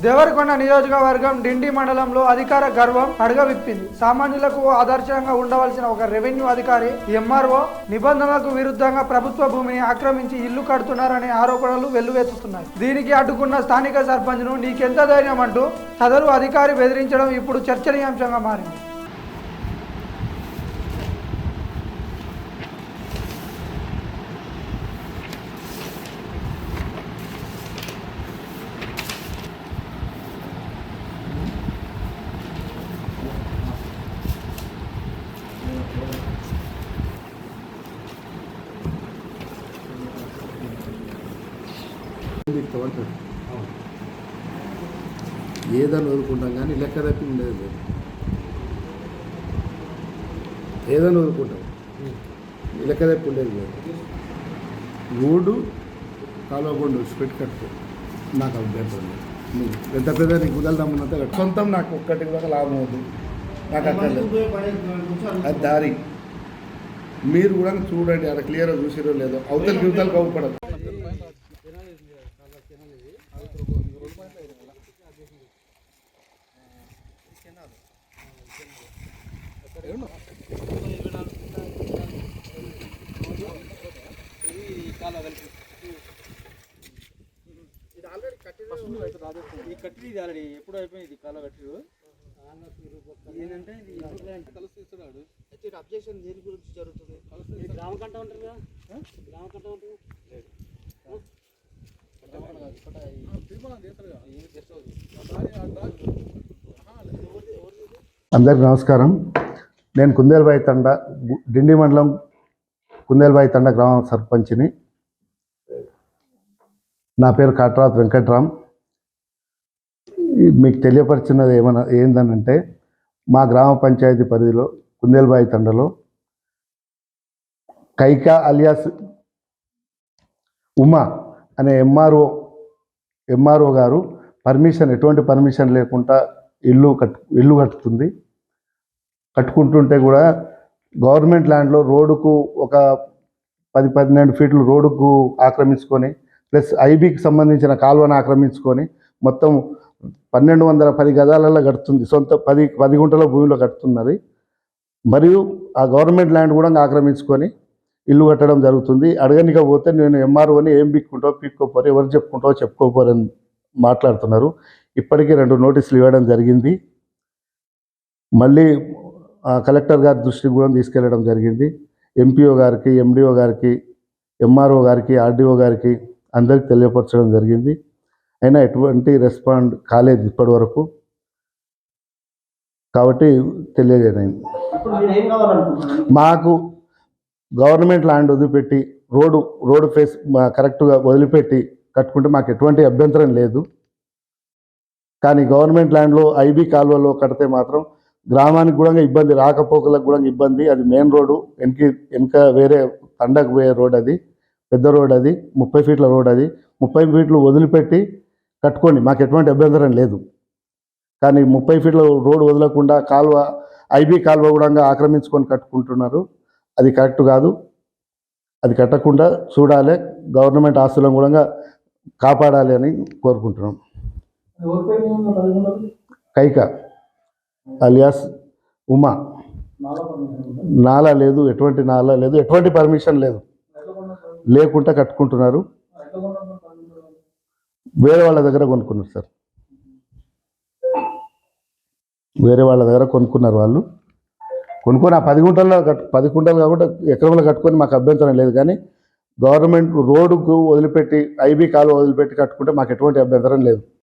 దేవరకొండ నియోజకవర్గం డిండి మండలంలో అధికార గర్వం అడగవిప్పింది. సామాన్యులకు ఆదర్శంగా ఉండవలసిన ఒక రెవెన్యూ అధికారి ఎంఆర్ఓ నిబంధనలకు విరుద్ధంగా ప్రభుత్వ భూమిని ఆక్రమించి ఇల్లు కడుతున్నారనే ఆరోపణలు వెల్లువెత్తుతున్నాయి. దీనికి అడ్డుకున్న స్థానిక సర్పంచ్ను నీకెంత ధైర్యం అంటూ సదరు అధికారి బెదిరించడం ఇప్పుడు చర్చనీయాంశంగా మారింది. ఏదని వదులుకుంటాం కానీ లెక్క తప్పి ఉండేది లేదు. ఏదని వదులుకుంటాం లెక్క తప్పి ఉండేది లేదు. రోడ్డు కాలువకుండా పెట్టి కట్టుకో, నాకు అభ్యంతరం లేదు. నువ్వు పెద్ద పెద్ద నీకు కుదలదమ్మన్నంత కట్టు, సొంతం నాకు ఒక్కటి కూడా లాభం అవుతుంది. నాకు అక్కడ అది దారి మీరు కూడా చూడండి, అక్కడ క్లియర్గా చూసిరో లేదో. అవతల యువతలు కవ్వపడదు. కట్టి ఆల్రెడీ ఎప్పుడు అయిపోయింది కాల కట్టి ఏంటంటే కలుస్తున్నాడు. అబ్జెక్షన్ దేని గురించి జరుగుతుంది? గ్రామ కంట ఉంటారు కదా, గ్రామ కంట ఉంటుంది. అందరికి నమస్కారం. నేను కుందేలుబాయి తండ, డిండి మండలం కుందేలుబాయి తండ గ్రామ సర్పంచ్ని. నా పేరు కాట్రాత్ వెంకట్రామ్. మీకు తెలియపరిచినది ఏందనంటే, మా గ్రామ పంచాయతీ పరిధిలో కుందేలుబాయి తండలో కైకా అలియాస్ ఉమా అనే ఎంఆర్ఓ గారు ఎటువంటి పర్మిషన్ లేకుండా ఇల్లు కట్టుకుంటుంటే కూడా గవర్నమెంట్ ల్యాండ్లో రోడ్డుకు ఒక 10-12 ఫీట్లు రోడ్డుకు ఆక్రమించుకొని, ప్లస్ ఐబీకి సంబంధించిన కాలువను ఆక్రమించుకొని మొత్తం 1210 గజాలలో కడుతుంది. సొంత 10 గుంటల భూమిలో కడుతున్నది. మరియు ఆ గవర్నమెంట్ ల్యాండ్ కూడా ఆక్రమించుకొని ఇల్లు కట్టడం జరుగుతుంది. అడగనికపోతే నేను ఎంఆర్ఓని ఏం పీక్కోపోరు, ఎవరు చెప్పుకోపోరని మాట్లాడుతున్నారు. ఇప్పటికీ 2 నోటీసులు ఇవ్వడం జరిగింది. మళ్ళీ కలెక్టర్ గారి దృష్టికి కూడా తీసుకెళ్ళడం జరిగింది. ఎంపీఓ గారికి, ఎండిఓ గారికి, ఎంఆర్ఓ గారికి, ఆర్డీఓ గారికి అందరికి తెలియపరచడం జరిగింది. అయినా ఎటువంటి రెస్పాండ్ కాలేదు ఇప్పటి వరకు. కాబట్టి తెలియజేయండి. మాకు గవర్నమెంట్ ల్యాండ్ వదిలిపెట్టి రోడ్డు ఫేస్ కరెక్ట్గా వదిలిపెట్టి కట్టుకుంటే మాకు ఎటువంటి అభ్యంతరం లేదు. కానీ గవర్నమెంట్ ల్యాండ్లో ఐబీ కాలువలో కడితే మాత్రం గ్రామానికి కూడా ఇబ్బంది, రాకపోకలకు కూడా ఇబ్బంది. అది మెయిన్ రోడ్డు, వెనక వేరే తండకు పోయే రోడ్, అది పెద్ద రోడ్, అది 30 ఫీట్ల రోడ్. అది 30 ఫీట్లు వదిలిపెట్టి కట్టుకోండి, మాకు ఎటువంటి అభ్యంతరం లేదు. కానీ 30 ఫీట్ల రోడ్ వదలకుండా ఐబీ కాలువ కూడా ఆక్రమించుకొని కట్టుకుంటున్నారు. అది కరెక్ట్ కాదు. అది కట్టకుండా చూడాలి, గవర్నమెంట్ ఆస్తులను కూడా కాపాడాలి అని కోరుకుంటున్నాం. కైకా అలియాస్ ఉమా. నాలా లేదు, ఎటువంటి నాలా లేదు, ఎటువంటి పర్మిషన్ లేదు, లేకుండా కట్టుకుంటున్నారు. వేరే వాళ్ళ దగ్గర కొనుక్కున్నారు సార్, వేరే వాళ్ళ దగ్గర కొనుక్కున్నారు. వాళ్ళు కొనుక్కొని ఆ 10 గుంటలు కాకుండా ఎకరంలో కట్టుకొని మాకు అభ్యంతరం లేదు. కానీ గవర్నమెంట్ రోడ్డుకు వదిలిపెట్టి ఐబీ కాలువ వదిలిపెట్టి కట్టుకుంటే మాకు ఎటువంటి అభ్యంతరం లేదు.